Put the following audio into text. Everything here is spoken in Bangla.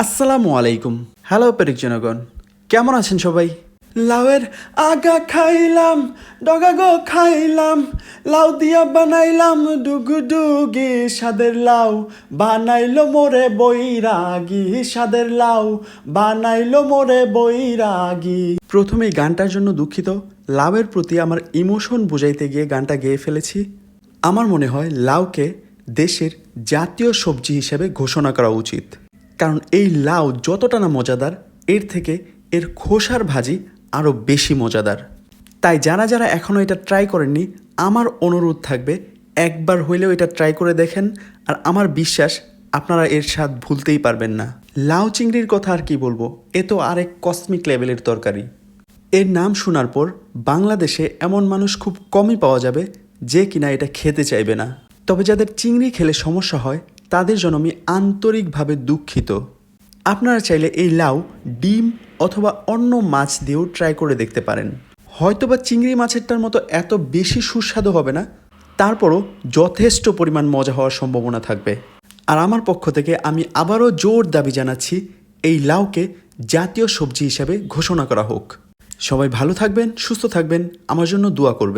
আসসালামু আলাইকুম। হ্যালো পেরিক জনগণ, কেমন আছেন সবাই? লাউয়ের আগা খাইলাম, ডগা গো খাইলাম, লাউ দিয়া বানাইলাম ডুগুডুগি স্বাদের লাউ, বানাইলো মোরে বৈরাগী স্বাদের লাউ, বানাইলো মোরে বৈরাগী। প্রথমে এই গানটার জন্য দুঃখিত, লাউয়ের প্রতি আমার ইমোশন বুঝাইতে গিয়ে গানটা গেয়ে ফেলেছি। আমার মনে হয় লাউকে দেশের জাতীয় সবজি হিসেবে ঘোষণা করা উচিত, কারণ এই লাউ যতটা না মজাদার, এর থেকে এর খোসার ভাজি আরও বেশি মজাদার। তাই যারা যারা এখনও এটা ট্রাই করেননি, আমার অনুরোধ থাকবে একবার হইলেও এটা ট্রাই করে দেখেন, আর আমার বিশ্বাস আপনারা এর স্বাদ ভুলতেই পারবেন না। লাউ চিংড়ির কথা আর কি বলবো, এ তো আরেক কসমিক লেভেলের তরকারি। এর নাম শোনার পর বাংলাদেশে এমন মানুষ খুব কমই পাওয়া যাবে যে কিনা এটা খেতে চাইবে না। তবে যাদের চিংড়ি খেলে সমস্যা হয় তাদের জন্য আমি আন্তরিকভাবে দুঃখিত। আপনারা চাইলে এই লাউ ডিম অথবা অন্য মাছ দিয়েও ট্রাই করে দেখতে পারেন। হয়তোবা চিংড়ি মাছেরটার মতো এত বেশি সুস্বাদু হবে না, তারপরও যথেষ্ট পরিমাণ মজা হওয়ার সম্ভাবনা থাকবে। আর আমার পক্ষ থেকে আমি আবারও জোর দাবি জানাচ্ছি, এই লাউকে জাতীয় সবজি হিসাবে ঘোষণা করা হোক। সবাই ভালো থাকবেন, সুস্থ থাকবেন, আমার জন্য দোয়া করবেন।